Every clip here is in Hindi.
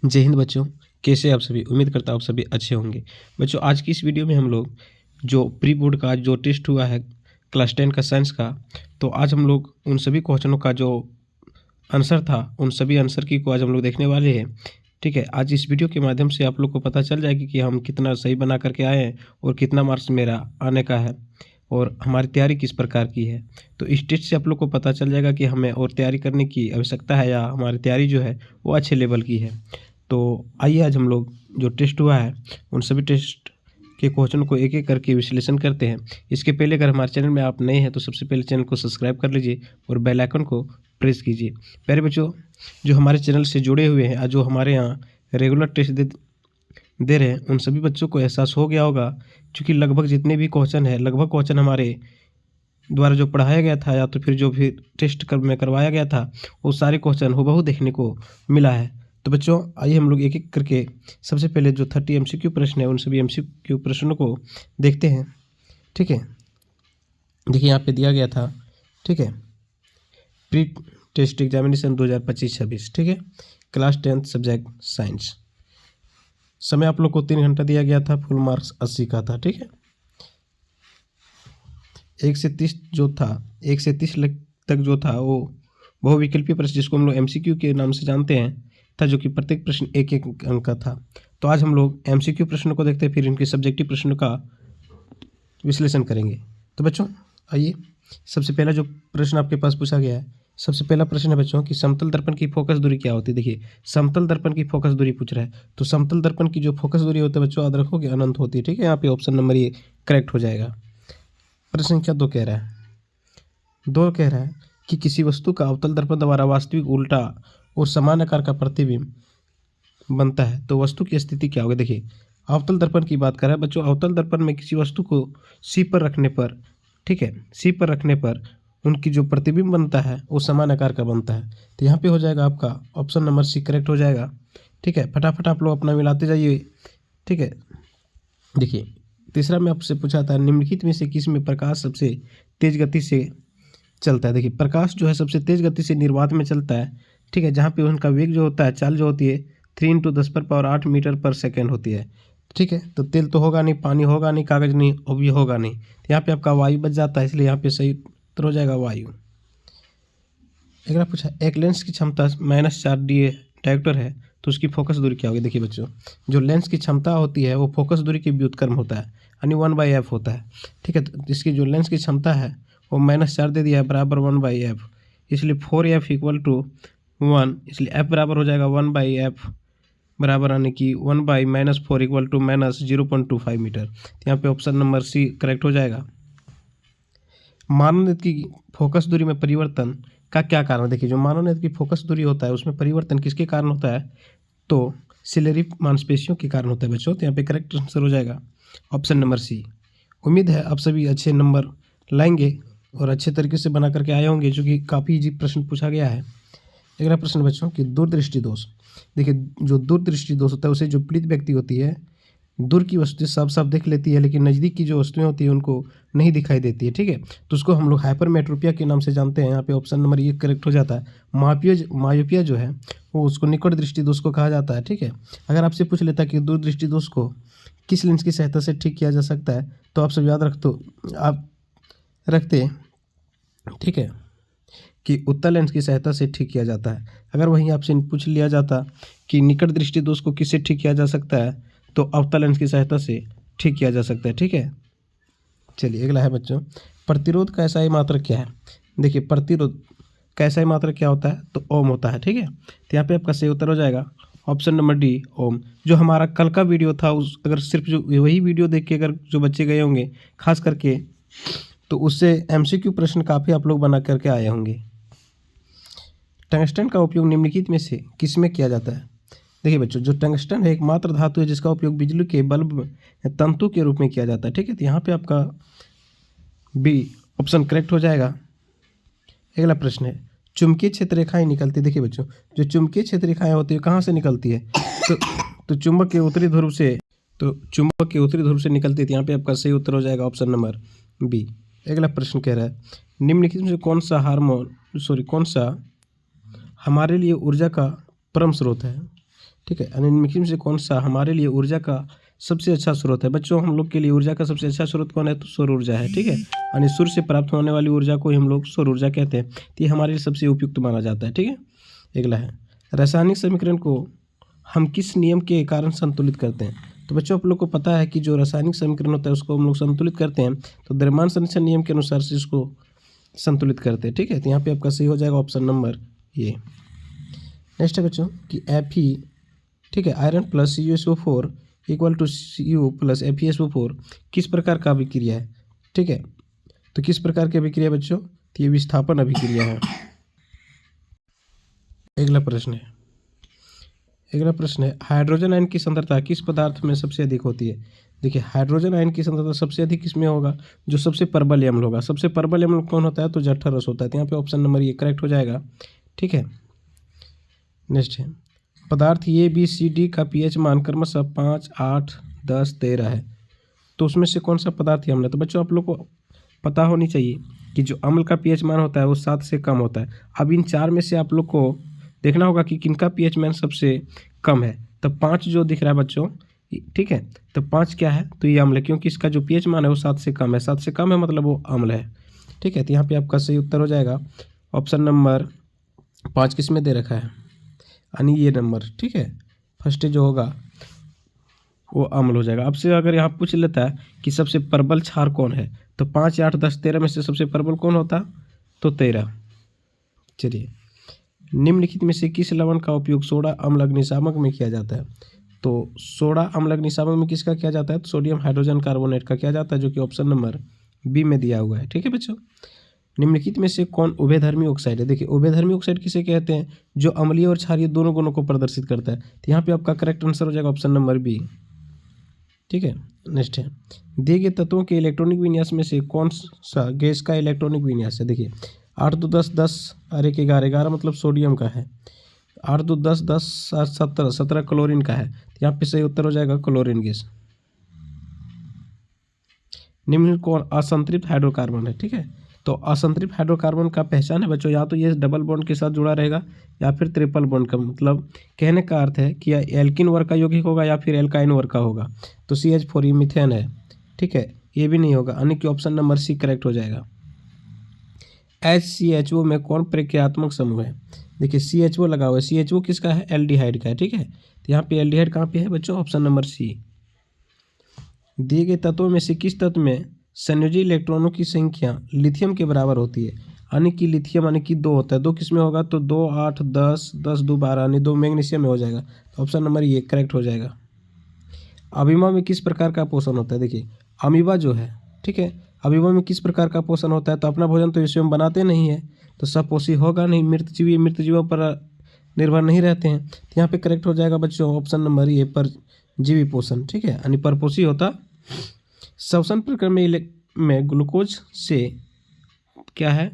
जय हिंद बच्चों, कैसे आप सभी। उम्मीद करता हूँ आप सभी अच्छे होंगे। बच्चों आज की इस वीडियो में हम लोग जो प्री बोर्ड का जो टेस्ट हुआ है क्लास 10 का साइंस का, तो आज हम लोग उन सभी क्वेश्चनों का जो आंसर था उन सभी आंसर की को आज हम लोग देखने वाले हैं। ठीक है, आज इस वीडियो के माध्यम से आप लोग को पता चल जाएगी कि हम कितना सही बना करके आए हैं और कितना मार्क्स मेरा आने का है और हमारी तैयारी किस प्रकार की है। तो इस टेस्ट से आप लोग को पता चल जाएगा कि हमें और तैयारी करने की आवश्यकता है या हमारी तैयारी जो है वो अच्छे लेवल की है। तो आइए आज हम लोग जो टेस्ट हुआ है उन सभी टेस्ट के क्वेश्चन को एक एक करके विश्लेषण करते हैं। इसके पहले अगर हमारे चैनल में आप नए हैं तो सबसे पहले चैनल को सब्सक्राइब कर लीजिए और बेल आइकन को प्रेस कीजिए। प्यारे बच्चों, जो हमारे चैनल से जुड़े हुए हैं और जो हमारे यहाँ रेगुलर टेस्ट दे रहे हैं उन सभी बच्चों को एहसास हो गया होगा, क्योंकि लगभग जितने भी क्वेश्चन है लगभग क्वेश्चन हमारे द्वारा जो पढ़ाया गया था या तो फिर जो भी टेस्ट में करवाया गया था वो सारे क्वेश्चन हूबहू देखने को मिला है। तो बच्चों आइए हम लोग एक एक करके सबसे पहले जो 30 MCQ प्रश्न है उन सभी MCQ प्रश्नों को देखते हैं। ठीक है, देखिए यहाँ पे दिया गया था। ठीक है, प्री टेस्ट एग्जामिनेशन 2025-26। ठीक है, क्लास 10 सब्जेक्ट साइंस। समय आप लोग को 3 घंटा दिया गया था, फुल मार्क्स 80 का था। ठीक है, 1 से 30 जो था, 1 से 30 तक जो था वो बहुविकल्पीय प्रश्न जिसको हम लोग MCQ के नाम से जानते हैं था, जो कि प्रत्येक प्रश्न एक एक अंक का था। तो आज हम लोग MCQ प्रश्नों को देखते हैं, फिर इनके सब्जेक्टिव प्रश्नों का विश्लेषण करेंगे। तो बच्चों आइए, सबसे पहला जो प्रश्न आपके पास पूछा गया है, सबसे पहला प्रश्न है बच्चों कि समतल दर्पण की फोकस दूरी क्या होती है। देखिए समतल दर्पण की फोकस दूरी पूछ रहा है, तो समतल दर्पण की जो फोकस दूरी होती है बच्चों याद रखोगे अनंत होती है। ठीक है, यहाँ पे ऑप्शन नंबर ये करेक्ट हो जाएगा। प्रश्न संख्या 2 कह रहा है, 2 कह रहा है कि किसी वस्तु का अवतल दर्पण द्वारा वास्तविक उल्टा और समान आकार का प्रतिबिंब बनता है तो वस्तु की स्थिति क्या होगी। देखिए अवतल दर्पण की बात कर रहा है बच्चों। अवतल दर्पण में किसी वस्तु को सी पर रखने पर, ठीक है, सी पर रखने पर उनकी जो प्रतिबिंब बनता है वो समान आकार का बनता है। तो यहाँ पे हो जाएगा आपका ऑप्शन नंबर सी करेक्ट हो जाएगा। ठीक है, फटाफट आप लोग अपना मिलाते जाइए। ठीक है, देखिए तीसरा में आपसे पूछा था निम्नलिखित में से किस में प्रकाश सबसे तेज गति से चलता है। देखिए प्रकाश जो है सबसे तेज गति से निर्वात में चलता है। ठीक है, जहाँ पे उनका वेग जो होता है, चाल जो होती है 3 × 10⁸ मीटर पर सेकेंड होती है। ठीक है, तो तेल तो होगा नहीं, पानी होगा नहीं, कागज नहीं, और भी होगा नहीं, तो यहाँ पे आपका वायु बच जाता है, इसलिए यहाँ पे सही उत्तर हो जाएगा वायु। अगला पूछा एक लेंस की क्षमता -4 डायोप्टर है तो उसकी फोकस दूरी क्या होगी। देखिए बच्चों, जो लेंस की क्षमता होती है वो फोकस दूरी के व्युत्क्रम होता है, यानी 1/f होता है। ठीक है, तो इसकी जो लेंस की क्षमता है वो -4 दे दिया है बराबर 1/f, इसलिए 4f = 1, इसलिए f बराबर हो जाएगा 1/f बराबर यानी कि 1/-4 = -0.25 मीटर। तो यहाँ पे ऑप्शन नंबर सी करेक्ट हो जाएगा। मानव नेत्र की फोकस दूरी में परिवर्तन का क्या कारण है। देखिए जो मानव नेत्र की फोकस दूरी होता है उसमें परिवर्तन किसके कारण होता है, तो सिलेरी मांसपेशियों के कारण होता है बच्चों। तो यहाँ पे करेक्ट आंसर हो जाएगा ऑप्शन नंबर सी। उम्मीद है आप सभी अच्छे नंबर लाएंगे और अच्छे तरीके से बना करके आए होंगे, जो कि काफ़ी इजी प्रश्न पूछा गया है। अगला प्रश्न बच्चों कि दूरदृष्टि दोष। देखिए जो दूरदृष्टि दोष होता है उसे जो पीड़ित व्यक्ति होती है दूर की वस्तुएं साफ साफ देख लेती है, लेकिन नज़दीक की जो वस्तुएं होती है उनको नहीं दिखाई देती है। ठीक है, तो उसको हम लोग हाइपरमेट्रोपिया के नाम से जानते हैं। यहाँ पे ऑप्शन नंबर ये करेक्ट हो जाता है। मायोपिया जो है वो उसको निकट दृष्टि दोष को कहा जाता है। ठीक है, अगर आपसे पूछ लेता है कि दूरदृष्टि दोष को किस लेंस की सहायता से ठीक किया जा सकता है, तो आप सब याद आप रखते। ठीक है, कि उत्तल लेंस की सहायता से ठीक किया जाता है। अगर वहीं आपसे पूछ लिया जाता कि निकट दृष्टि दोष को किससे ठीक किया जा सकता है, तो अवतल लेंस की सहायता से ठीक किया जा सकता है। ठीक है, चलिए अगला है बच्चों प्रतिरोध का SI मात्रक क्या है। देखिए प्रतिरोध का SI मात्रक क्या होता है, तो ओम होता है। ठीक है, तो यहाँ पे आपका सही उत्तर हो जाएगा ऑप्शन नंबर डी ओम। जो हमारा कल का वीडियो था उस अगर सिर्फ जो वही वीडियो देख के अगर जो बच्चे गए होंगे खास करके, तो उससे MCQ प्रश्न काफ़ी आप लोग बना करके आए होंगे। टंगस्टन का उपयोग निम्नलिखित में से किस में किया जाता है। देखिए बच्चों जो टंगस्टन है एकमात्र धातु है जिसका उपयोग बिजली के बल्ब में तंतु के रूप में किया जाता है। ठीक है, तो यहाँ पे आपका बी ऑप्शन करेक्ट हो जाएगा। अगला प्रश्न है चुंबकीय क्षेत्र रेखाएं निकलती। देखिए बच्चों जो चुंबकीय क्षेत्र रेखाएं होती है कहाँ से निकलती है, तो चुंबक के उत्तरी ध्रुव से, तो चुंबक के उत्तरी ध्रुव से निकलती है। तो यहाँ पे आपका सही उत्तर हो जाएगा ऑप्शन नंबर बी। अगला प्रश्न कह रहा है निम्नलिखित में से कौन सा हमारे लिए ऊर्जा का परम स्रोत है। ठीक है। निम्नलिखित में से कौन सा हमारे लिए ऊर्जा का सबसे अच्छा स्रोत है? बच्चों हम लोग के लिए ऊर्जा का सबसे अच्छा स्रोत कौन है? तो सौर ऊर्जा है। ठीक है, यानी सूर्य से प्राप्त होने वाली ऊर्जा को ही हम लोग सौर ऊर्जा कहते हैं। तो ये हमारे लिए सबसे उपयुक्त माना जाता है। ठीक है, अगला है रासायनिक समीकरण को हम किस नियम के कारण संतुलित करते हैं? तो बच्चों आप लोग को पता है कि जो रासायनिक समीकरण होता है उसको हम लोग संतुलित करते हैं तो द्रव्यमान संरक्षण नियम के अनुसार से इसको संतुलित करते हैं। ठीक है, तो यहाँ पे आपका सही हो जाएगा ऑप्शन नंबर ये। नेक्स्ट है बच्चों कि Fe, ठीक है, iron plus CuSO4 equal to Cu plus FeSO4 किस प्रकार का अभिक्रिया है? ठीक है, तो किस प्रकार की अभिक्रिया बच्चों? तो ये विस्थापन अभिक्रिया है। अगला प्रश्न है हाइड्रोजन आयन की सांद्रता किस पदार्थ में सबसे अधिक होती है? देखिए हाइड्रोजन आयन की सांद्रता सबसे अधिक किसमें होगा? जो सबसे प्रबल अम्ल होगा। सबसे प्रबल अम्ल कौन होता है? तो जठर रस होता है। तो यहाँ पे ऑप्शन नंबर ये करेक्ट हो जाएगा। ठीक है, नेक्स्ट है पदार्थ ABCD का pH मान क्रमशः 5, 8, 10, 13 है, तो उसमें से कौन सा पदार्थ ही अम्ल है? तो बच्चों आप लोग को पता होनी चाहिए कि जो अम्ल का pH मान होता है वो 7 से कम होता है। अब इन 4 में से आप लोग को देखना होगा कि किनका pH मान सबसे कम है। तो 5 जो दिख रहा है बच्चों, ठीक है, तो 5 क्या है? तो ये अम्ल है, क्योंकि इसका जो pH मान है वो 7 से कम है। 7 से कम है मतलब वो अम्ल है। ठीक है, तो यहाँ पे आपका सही उत्तर हो जाएगा ऑप्शन नंबर 5 किस में दे रखा है? यानी ये नंबर। ठीक है, फर्स्ट जो होगा वो अम्ल हो जाएगा। अब से अगर यहाँ पूछ लेता है कि सबसे प्रबल क्षार कौन है, तो 5, 8, 10, 13 में से सबसे प्रबल कौन होता? तो 13। चलिए, निम्नलिखित में से किस लवण का उपयोग सोडा अम्ल अग्निशामक में किया जाता है? तो सोडा अम्ल अग्निशामक में किसका किया जाता है? तो सोडियम हाइड्रोजन कार्बोनेट का किया जाता है, जो कि ऑप्शन नंबर बी में दिया हुआ है। ठीक है बच्चों, निम्नलिखित में से कौन उभयधर्मी ऑक्साइड है? देखिए उभयधर्मी ऑक्साइड किसे कहते हैं? जो अम्लीय और क्षारीय दोनों गुणों को प्रदर्शित करता है। तो यहाँ पे आपका करेक्ट आंसर हो जाएगा ऑप्शन नंबर बी। ठीक है, नेक्स्ट है दिए गए तत्वों के इलेक्ट्रॉनिक विन्यास में से कौन सा गैस का इलेक्ट्रॉनिक विन्यास है? देखिए 8 2 10 10 और 1 11 11 मतलब सोडियम का है। 8 2 10 10 और 17 17 क्लोरीन का है। तो यहाँ पे सही उत्तर हो जाएगा क्लोरीन गैस। निम्न कौन असंतृप्त हाइड्रोकार्बन है? ठीक है, तो असंतृप्त हाइड्रोकार्बन का पहचान है बच्चों, या तो ये डबल बॉन्ड के साथ जुड़ा रहेगा या फिर ट्रिपल बॉन्ड का, मतलब कहने का अर्थ है कि या एल्किन वर्ग का यौगिक होगा या फिर एल्काइन वर्ग का होगा। तो CH4 ये मीथेन है। ठीक है, ये भी नहीं होगा, यानी कि ऑप्शन नंबर सी करेक्ट हो जाएगा। HCHO में कौन प्रक्रियात्मक समूह है? देखिए CHO लगा हुआ है। CHO किसका है? एल्डिहाइड का है। ठीक है, तो यहाँ पे एल्डिहाइड कहाँ पे है बच्चों? Option number C. दिए गए तत्वों में से किस तत्व में संयोजी इलेक्ट्रॉनों की संख्या लिथियम के बराबर होती है? यानी कि लिथियम यानी कि 2 होता है। 2 किस में होगा? तो 2 8 10 10 2 12 यानी 2 मैग्नीशियम में हो जाएगा। तो ऑप्शन नंबर ये करेक्ट हो जाएगा। अमीबा में किस प्रकार का पोषण होता है? देखिए अमीबा जो है, ठीक है, अमीबा में किस प्रकार का पोषण होता है? तो अपना भोजन तो स्वयं बनाते नहीं है, तो सपोषी होगा नहीं। मृत जीवों पर निर्भर नहीं रहते हैं। तो यहाँ पे करेक्ट हो जाएगा बच्चों ऑप्शन नंबर ये परजीवी पोषण। ठीक है, यानी परपोषी होता। श्वसन प्रक्रिया में ग्लूकोज से क्या है?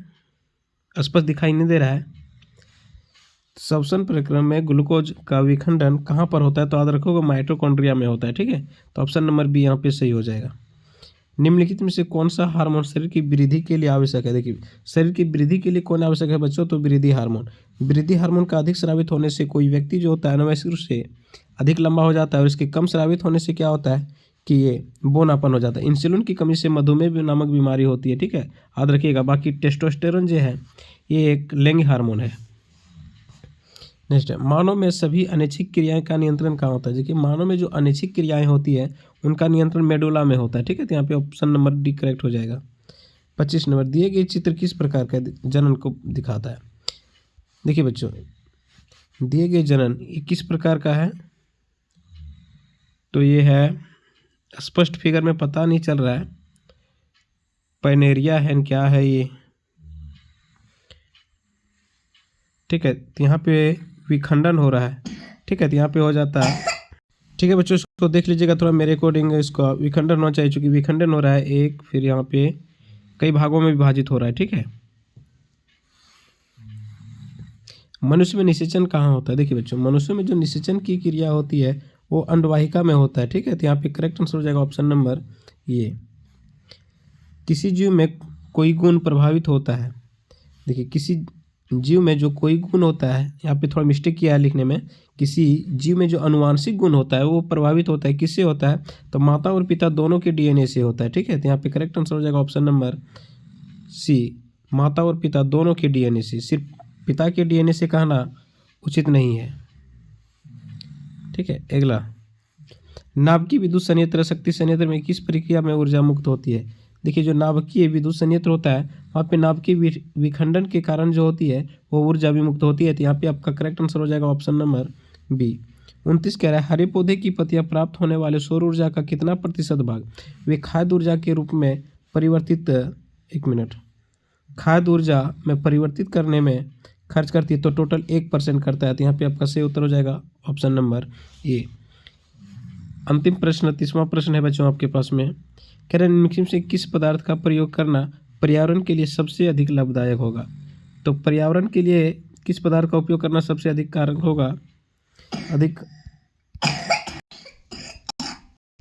स्पष्ट दिखाई नहीं दे रहा है। श्वसन प्रक्रिया में ग्लूकोज का विखंडन कहाँ पर होता है? तो याद रखोगे माइटोकॉन्ड्रिया में होता है। ठीक है, तो ऑप्शन नंबर बी यहाँ पे सही हो जाएगा। निम्नलिखित में से कौन सा हार्मोन शरीर की वृद्धि के लिए आवश्यक है? देखिए शरीर की वृद्धि के लिए कौन आवश्यक है बच्चों? तो वृद्धि हार्मोन। वृद्धि हार्मोन का अधिक स्रावित होने से कोई व्यक्ति जो होता है अनावश्यक रूप से अधिक लंबा हो जाता है, और इसके कम स्रावित होने से क्या होता है कि ये बोनापन हो जाता है। इंसुलिन की कमी से मधुमेह नामक बीमारी होती है। ठीक है, याद रखिएगा। बाकी टेस्टोस्टेरोन जो है ये एक लैंगिक हार्मोन है। नेक्स्ट है मानव में सभी अनैच्छिक क्रियाएं का नियंत्रण कहाँ होता है? देखिए मानव में जो अनैच्छिक क्रियाएं होती है उनका नियंत्रण मेडुला में होता है। ठीक है, तो यहाँ पे ऑप्शन नंबर डी करेक्ट हो जाएगा। 25 नंबर दिए गए चित्र किस प्रकार का जनन को दिखाता है? देखिए बच्चों दिए गए जनन ये किस प्रकार का है? तो ये है स्पष्ट फिगर में पता नहीं चल रहा है, पैनेरिया है क्या है ये? ठीक है, तो यहाँ पे विखंडन हो रहा है। ठीक है, तो यहाँ पे हो जाता है। ठीक है बच्चों, इसको देख लीजिएगा थोड़ा मेरे अकॉर्डिंग इसका विखंडन होना चाहिए, चूँकि विखंडन हो रहा है एक, फिर यहाँ पे कई भागों में विभाजित हो रहा है। ठीक है, मनुष्य में निषेचन कहाँ होता है? देखिए बच्चों मनुष्य में जो निषेचन की क्रिया होती है वो अंडवाहिका में होता है। ठीक है, तो यहाँ पे करेक्ट आंसर हो जाएगा ऑप्शन नंबर ये। किसी जीव में कोई गुण प्रभावित होता है? देखिए किसी जीव में जो कोई गुण होता है, यहाँ पे थोड़ा मिस्टेक किया है लिखने में, किसी जीव में जो अनुवांशिक गुण होता है वो प्रभावित होता है, किससे होता है? तो माता और पिता दोनों के डीएनए से होता है। ठीक है, तो यहाँ पे करेक्ट आंसर हो जाएगा ऑप्शन नंबर सी, माता और पिता दोनों के डीएनए से। सिर्फ पिता के डीएनए से कहना उचित नहीं है। ठीक है, अगला, नाभिकीय विद्युत संयंत्र शक्ति संयंत्र में किस प्रक्रिया में ऊर्जा मुक्त होती है? देखिए, जो नाभिकीय विद्युत संयंत्र होता है वहाँ पे नाभिकीय विखंडन के कारण जो होती है वो ऊर्जा भी मुक्त होती है। तो यहाँ पे आपका करेक्ट आंसर हो जाएगा ऑप्शन नंबर बी। 29 कह रहा है, हरे पौधे की पत्तियां प्राप्त होने वाले सौर ऊर्जा का कितना प्रतिशत भाग वे खाद्य ऊर्जा के रूप में परिवर्तित, एक मिनट, खाद्य ऊर्जा में परिवर्तित करने में खर्च करती है? तो टोटल 1% करता है। तो यहाँ पे आपका सही उत्तर हो जाएगा ऑप्शन नंबर ए। अंतिम प्रश्न, 30वां प्रश्न है बच्चों आपके पास में, कह रहे हैं निम्नलिखित से किस पदार्थ का प्रयोग करना पर्यावरण के लिए सबसे अधिक लाभदायक होगा? तो पर्यावरण के लिए किस पदार्थ का उपयोग करना सबसे अधिक कारक होगा, अधिक